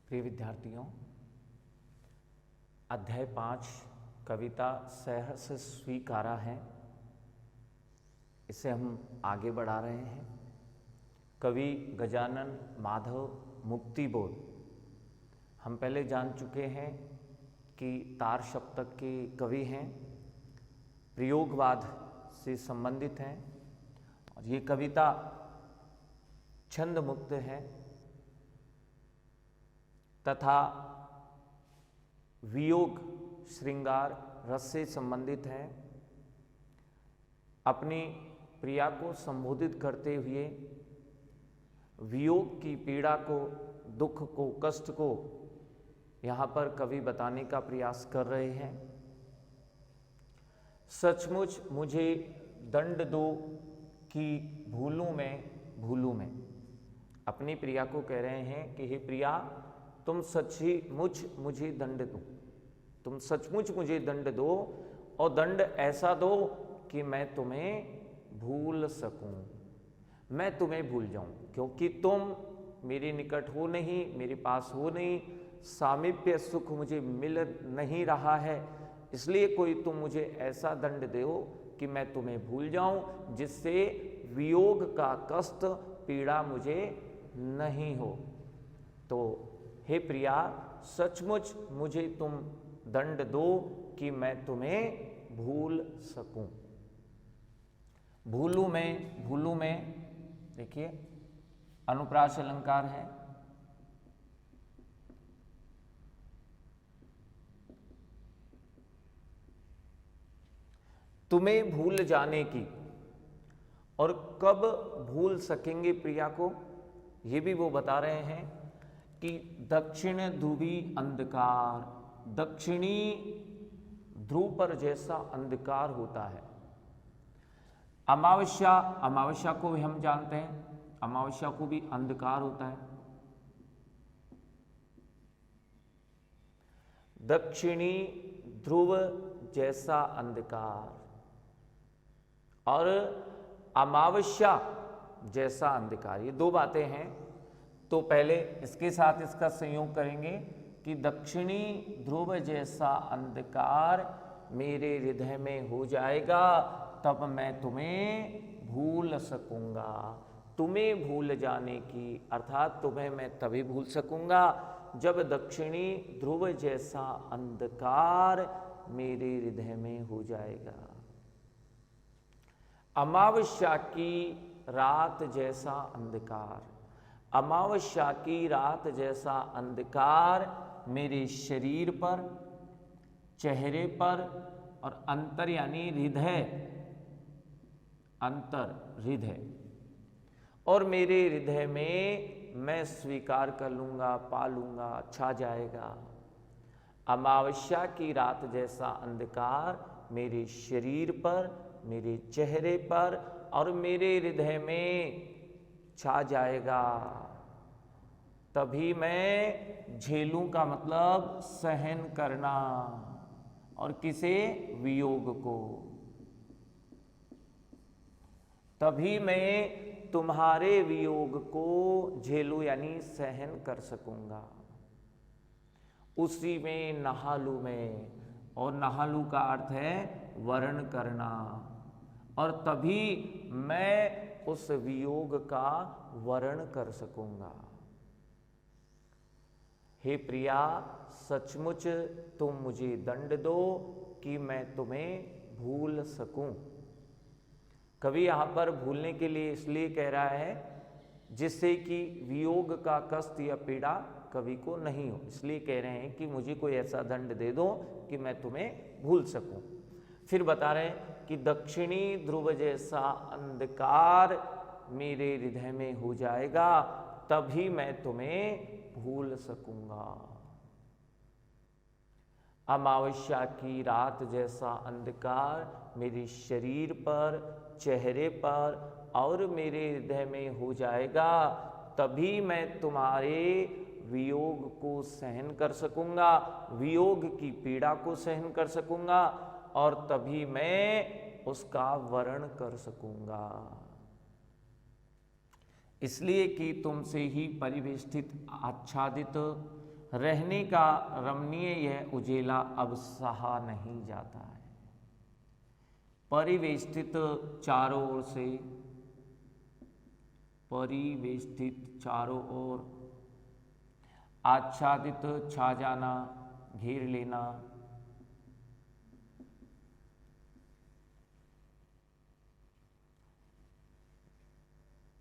प्रिय विद्यार्थियों, अध्याय 5 कविता सहर्ष स्वीकारा है, इसे हम आगे बढ़ा रहे हैं। कवि गजानन माधव मुक्तिबोध। हम पहले जान चुके हैं कि तार सप्तक के कवि हैं, प्रयोगवाद से संबंधित हैं और ये कविता छंद मुक्त है तथा वियोग श्रृंगार रस से संबंधित है। अपनी प्रिया को संबोधित करते हुए वियोग की पीड़ा को, दुख को, कष्ट को यहाँ पर कवि बताने का प्रयास कर रहे हैं। सचमुच मुझे दंड दो कि भूलूं मैं। अपनी प्रिया को कह रहे हैं कि हे प्रिया, तुम सचमुच मुझे दंड दो, तुम सचमुच मुझे दंड दो और दंड ऐसा दो कि मैं तुम्हें भूल सकूं, मैं तुम्हें भूल जाऊं, क्योंकि तुम मेरे निकट हो नहीं, मेरे पास हो नहीं, सामीप्य सुख मुझे मिल नहीं रहा है। इसलिए कोई तुम मुझे ऐसा दंड दो कि मैं तुम्हें भूल जाऊं, जिससे वियोग का कष्ट, पीड़ा मुझे नहीं हो। तो हे प्रिया, सचमुच मुझे तुम दंड दो कि मैं तुम्हें भूल सकूं। भूलूं मैं देखिए अनुप्रास अलंकार है। तुम्हें भूल जाने की, और कब भूल सकेंगे प्रिया को, ये भी वो बता रहे हैं कि दक्षिण ध्रुवी अंधकार, दक्षिणी ध्रुव पर जैसा अंधकार होता है। अमावस्या को भी हम जानते हैं, अमावस्या को भी अंधकार होता है। दक्षिणी ध्रुव जैसा अंधकार और अमावस्या जैसा अंधकार, ये दो बातें हैं। तो पहले इसके साथ इसका संयोग करेंगे कि दक्षिणी ध्रुव जैसा अंधकार मेरे हृदय में हो जाएगा, तब मैं तुम्हें भूल सकूंगा। तुम्हें भूल जाने की अर्थात तुम्हें मैं तभी भूल सकूंगा जब दक्षिणी ध्रुव जैसा अंधकार मेरे हृदय में हो जाएगा। अमावस्या की रात जैसा अंधकार, अमावस्या की रात जैसा अंधकार मेरे शरीर पर, चेहरे पर और अंतर यानी हृदय, अंतर हृदय, और मेरे हृदय में मैं स्वीकार कर लूंगा, पा लूंगा, छा जाएगा। अमावस्या की रात जैसा अंधकार मेरे शरीर पर, मेरे चेहरे पर और मेरे हृदय में छा जाएगा। तभी मैं झेलूं का मतलब सहन करना, और किसे? वियोग को। तभी मैं तुम्हारे वियोग को झेलूं यानी सहन कर सकूंगा। उसी में नहा लूं मैं, और नहा लूं का अर्थ है वर्ण करना, और तभी मैं उस वियोग का वर्ण कर सकूंगा। हे प्रिया, सचमुच तुम मुझे दंड दो कि मैं तुम्हें भूल सकूं। कवि यहां पर भूलने के लिए इसलिए कह रहा है जिससे कि वियोग का कष्ट या पीड़ा कवि को नहीं हो, इसलिए कह रहे हैं कि मुझे कोई ऐसा दंड दे दो कि मैं तुम्हें भूल सकूं। फिर बता रहे हैं कि दक्षिणी ध्रुव जैसा अंधकार मेरे हृदय में हो जाएगा, तभी मैं तुम्हें भूल सकूंगा। अमावस्या की रात जैसा अंधकार मेरे शरीर पर, चेहरे पर और मेरे हृदय में हो जाएगा, तभी मैं तुम्हारे वियोग को सहन कर सकूंगा, वियोग की पीड़ा को सहन कर सकूंगा, और तभी मैं उसका वर्ण कर सकूंगा। इसलिए कि तुमसे ही परिवेष्टित, आच्छादित रहने का रमणीय यह उजेला अब सहा नहीं जाता है। परिवेष्टित चारों ओर से, परिवेष्टित चारों ओर, आच्छादित छा जाना, घेर लेना,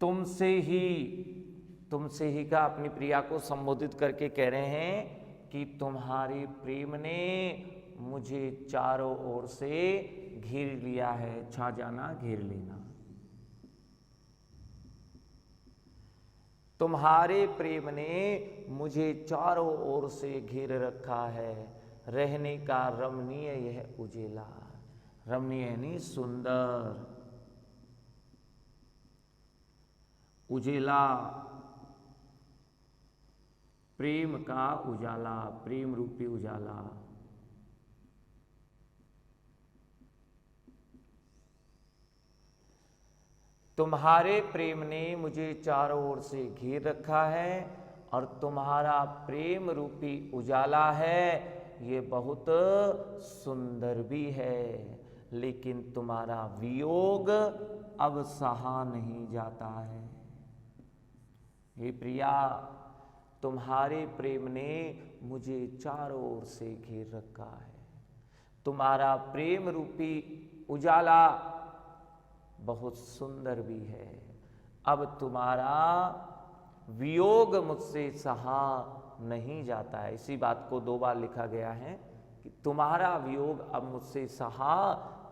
तुमसे ही का अपनी प्रिया को संबोधित करके कह रहे हैं कि तुम्हारे प्रेम ने मुझे चारों ओर से घेर लिया है। छा जाना, घेर लेना। तुम्हारे प्रेम ने मुझे चारों ओर से घेर रखा है। रहने का रमणीय यह उजेला, रमणीय यानी सुंदर, उजेला, प्रेम का उजाला, प्रेम रूपी उजाला। तुम्हारे प्रेम ने मुझे चारों ओर से घेर रखा है और तुम्हारा प्रेम रूपी उजाला है, ये बहुत सुंदर भी है, लेकिन तुम्हारा वियोग अब सहा नहीं जाता है। हे प्रिया, तुम्हारे प्रेम ने मुझे चारों ओर से घेर रखा है। तुम्हारा प्रेम रूपी उजाला बहुत सुंदर भी है। अब तुम्हारा वियोग मुझसे सहा नहीं जाता है। इसी बात को 2 बार लिखा गया है कि तुम्हारा वियोग अब मुझसे सहा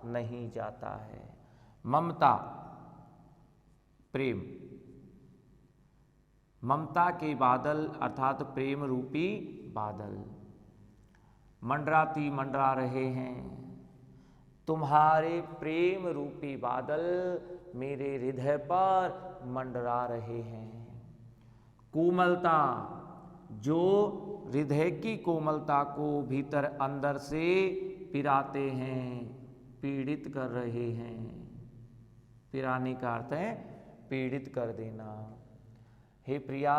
नहीं जाता है। ममता, प्रेम, ममता के बादल अर्थात प्रेम रूपी बादल मंडराती मंडरा रहे हैं। तुम्हारे प्रेम रूपी बादल मेरे हृदय पर मंडरा रहे हैं। कोमलता, जो हृदय की कोमलता को भीतर अंदर से पिराते हैं, पीड़ित कर रहे हैं। पिराने का अर्थ है पीड़ित कर देना। हे प्रिया,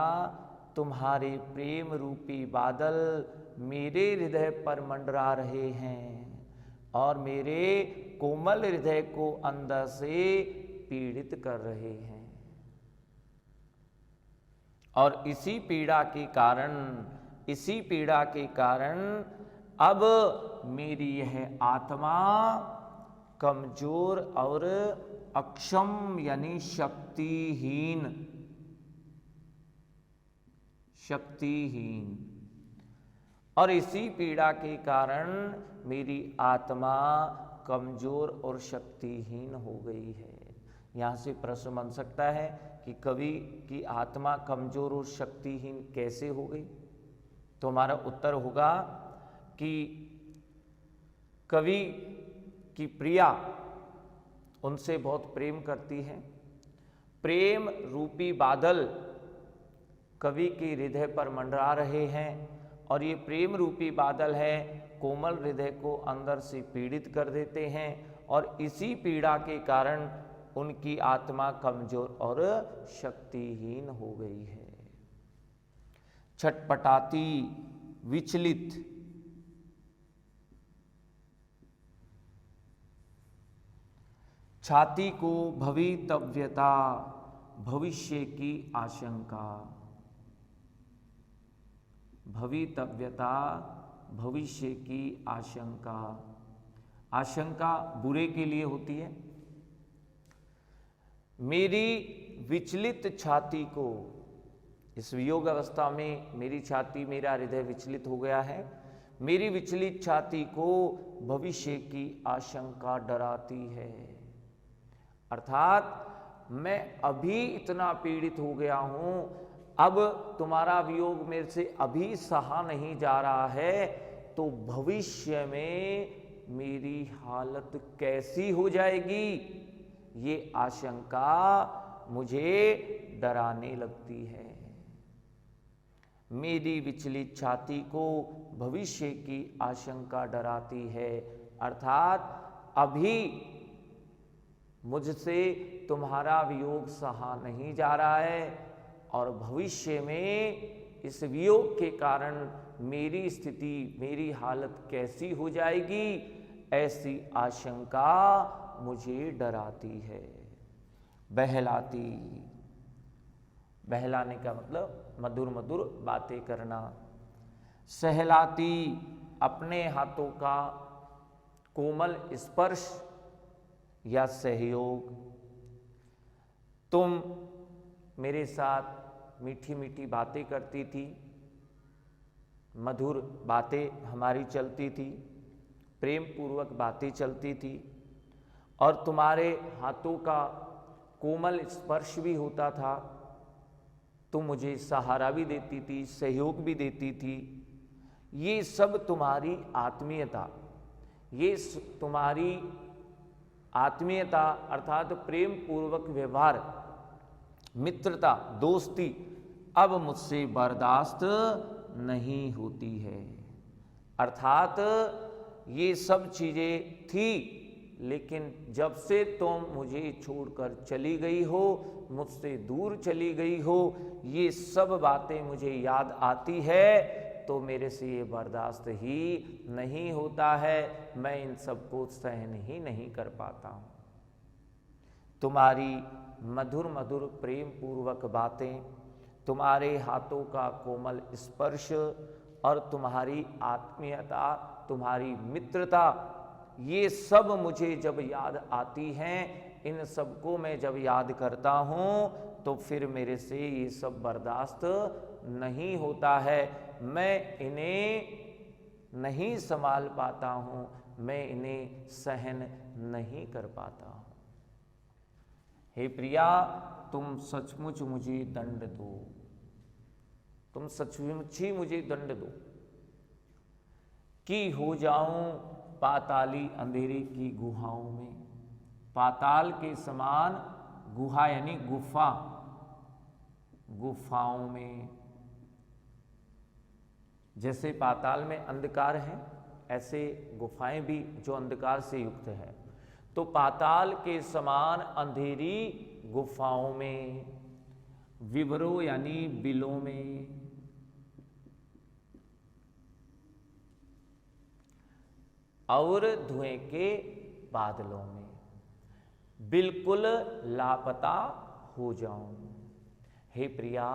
तुम्हारे प्रेम रूपी बादल मेरे हृदय पर मंडरा रहे हैं और मेरे कोमल हृदय को अंदर से पीड़ित कर रहे हैं। और इसी पीड़ा के कारण अब मेरी यह आत्मा कमजोर और अक्षम यानी शक्तिहीन, और इसी पीड़ा के कारण मेरी आत्मा कमजोर और शक्तिहीन हो गई है। यहाँ से प्रश्न बन सकता है कि कवि की आत्मा कमजोर और शक्तिहीन कैसे हो गई? तो हमारा उत्तर होगा कि कवि की प्रिया उनसे बहुत प्रेम करती है। प्रेम रूपी बादल कवि के हृदय पर मंडरा रहे हैं और ये प्रेम रूपी बादल है कोमल हृदय को अंदर से पीड़ित कर देते हैं, और इसी पीड़ा के कारण उनकी आत्मा कमजोर और शक्तिहीन हो गई है। छटपटाती, विचलित, छाती को भवितव्यता, भविष्य की आशंका, भवितव्यता, भविष्य की आशंका। आशंका बुरे के लिए होती है। मेरी विचलित छाती को, इस वियोग अवस्था में मेरी छाती, मेरा हृदय विचलित हो गया है। मेरी विचलित छाती को भविष्य की आशंका डराती है, अर्थात मैं अभी इतना पीड़ित हो गया हूं, अब तुम्हारा वियोग मेरे से अभी सहा नहीं जा रहा है, तो भविष्य में मेरी हालत कैसी हो जाएगी, ये आशंका मुझे डराने लगती है। मेरी विचलित छाती को भविष्य की आशंका डराती है, अर्थात अभी मुझसे तुम्हारा वियोग सहा नहीं जा रहा है और भविष्य में इस वियोग के कारण मेरी स्थिति, मेरी हालत कैसी हो जाएगी, ऐसी आशंका मुझे डराती है। बहलाती, बहलाने का मतलब मधुर मधुर बातें करना। सहलाती, अपने हाथों का कोमल स्पर्श या सहयोग। तुम मेरे साथ मीठी मीठी बातें करती थी, मधुर बातें हमारी चलती थी, प्रेम पूर्वक बातें चलती थी, और तुम्हारे हाथों का कोमल स्पर्श भी होता था। तुम मुझे सहारा भी देती थी, सहयोग भी देती थी। ये सब तुम्हारी आत्मीयता, ये तुम्हारी आत्मीयता अर्थात प्रेम पूर्वक व्यवहार, मित्रता, दोस्ती अब मुझसे बर्दाश्त नहीं होती है। अर्थात ये सब चीजें थी, लेकिन जब से तुम मुझे छोड़कर चली गई हो, मुझसे दूर चली गई हो, ये सब बातें मुझे याद आती है, तो मेरे से ये बर्दाश्त ही नहीं होता है। मैं इन सबको सहन ही नहीं कर पाता हूँ। तुम्हारी मधुर मधुर प्रेम पूर्वक बातें, तुम्हारे हाथों का कोमल स्पर्श और तुम्हारी आत्मीयता, तुम्हारी मित्रता, ये सब मुझे जब याद आती हैं, इन सबको मैं जब याद करता हूँ, तो फिर मेरे से ये सब बर्दाश्त नहीं होता है। मैं इन्हें नहीं संभाल पाता हूँ, मैं इन्हें सहन नहीं कर पाता हूँ। हे प्रिया, तुम सचमुच मुझे दंड दो, तुम सचमुच ही मुझे दंड दो कि हो जाऊं पाताली अंधेरे की गुहाओं में। पाताल के समान गुहा यानी गुफा, गुफाओं में। जैसे पाताल में अंधकार है, ऐसे गुफाएं भी जो अंधकार से युक्त है। तो पाताल के समान अंधेरी गुफाओं में, विवरो यानी बिलों में, और धुएं के बादलों में बिल्कुल लापता हो जाऊं। हे प्रिया,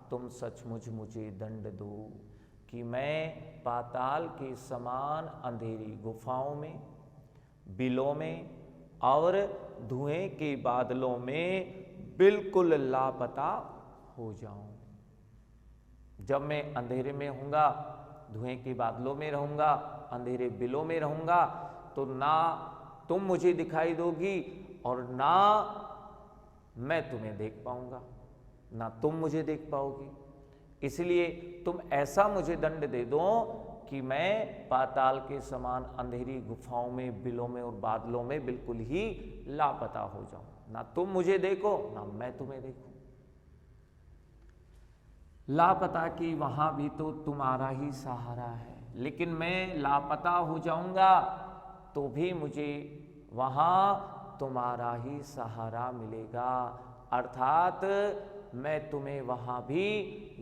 तुम सचमुच मुझे दंड दो कि मैं पाताल के समान अंधेरी गुफाओं में, बिलों में और धुएं के बादलों में बिल्कुल लापता हो जाऊं। जब मैं अंधेरे में होऊंगा, धुएं के बादलों में रहूंगा, अंधेरे बिलों में रहूंगा, तो ना तुम मुझे दिखाई दोगी और ना मैं तुम्हें देख पाऊंगा, ना तुम मुझे देख पाओगी। इसलिए तुम ऐसा मुझे दंड दे दो कि मैं पाताल के समान अंधेरी गुफाओं में, बिलों में और बादलों में बिल्कुल ही लापता हो जाऊं। ना तुम मुझे देखो, ना मैं तुम्हें देखूं। लापता की वहां भी तो तुम्हारा ही सहारा है, लेकिन मैं लापता हो जाऊंगा तो भी मुझे वहां तुम्हारा ही सहारा मिलेगा। अर्थात मैं तुम्हें वहां भी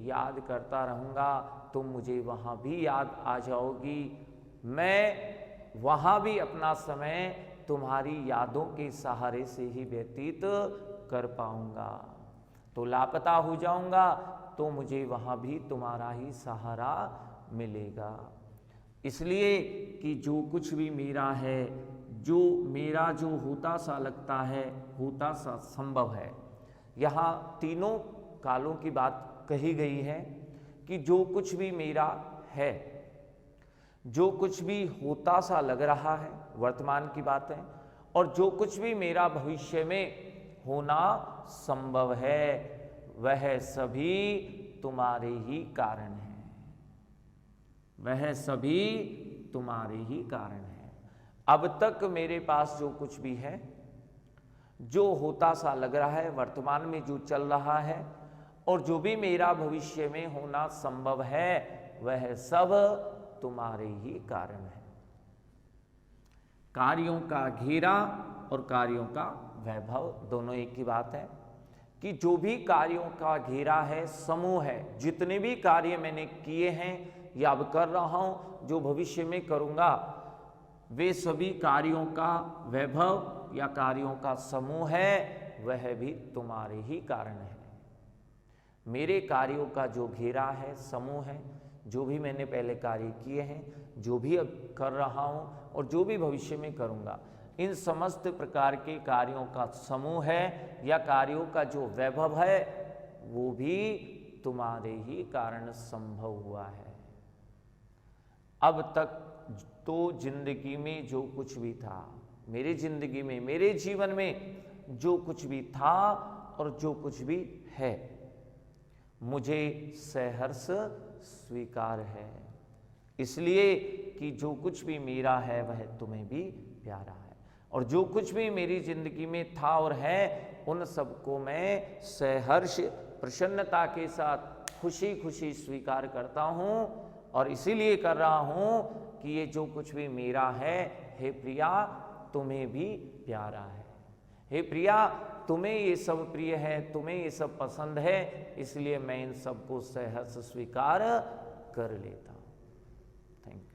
याद करता रहूंगा, तुम मुझे वहां भी याद आ जाओगी। मैं वहां भी अपना समय तुम्हारी यादों के सहारे से ही व्यतीत कर पाऊंगा। तो लापता हो जाऊंगा तो मुझे वहां भी तुम्हारा ही सहारा मिलेगा। इसलिए कि जो कुछ भी मेरा है, जो मेरा जो होता सा लगता है, होता सा संभव है। यहाँ तीनों कालों की बात कही गई है कि जो कुछ भी मेरा है, जो कुछ भी होता सा लग रहा है, वर्तमान की बात है, और जो कुछ भी मेरा भविष्य में होना संभव है, वह सभी तुम्हारे ही कारण है। वह सभी तुम्हारे ही कारण है। अब तक मेरे पास जो कुछ भी है, जो होता सा लग रहा है, वर्तमान में जो चल रहा है, और जो भी मेरा भविष्य में होना संभव है, वह सब तुम्हारे ही कारण है। कार्यों का घेरा और कार्यों का वैभव दोनों एक ही बात है कि जो भी कार्यों का घेरा है, समूह है, जितने भी कार्य मैंने किए हैं या अब कर रहा हूं, जो भविष्य में करूंगा, वे सभी कार्यों का वैभव या कार्यों का समूह है, वह भी तुम्हारे ही कारण है। मेरे कार्यों का जो घेरा है, समूह है, जो भी मैंने पहले कार्य किए हैं, जो भी अब कर रहा हूं और जो भी भविष्य में करूंगा, इन समस्त प्रकार के कार्यों का समूह है या कार्यों का जो वैभव है, वो भी तुम्हारे ही कारण संभव हुआ है। अब तक तो जिंदगी में जो कुछ भी था, मेरी जिंदगी में, मेरे जीवन में जो कुछ भी था और जो कुछ भी है, मुझे सहर्ष स्वीकार है, इसलिए कि जो कुछ भी मेरा है वह तुम्हें भी प्यारा है। और जो कुछ भी मेरी जिंदगी में था और है, उन सबको मैं सहर्ष प्रसन्नता के साथ खुशी खुशी स्वीकार करता हूँ। और इसीलिए कर रहा हूँ कि ये जो कुछ भी मेरा है, हे प्रिया, तुम्हें भी प्यारा है। हे प्रिया, तुम्हें ये सब प्रिय है, तुम्हें ये सब पसंद है, इसलिए मैं इन सबको सहर्ष स्वीकार कर लेता हूँ। Thank you.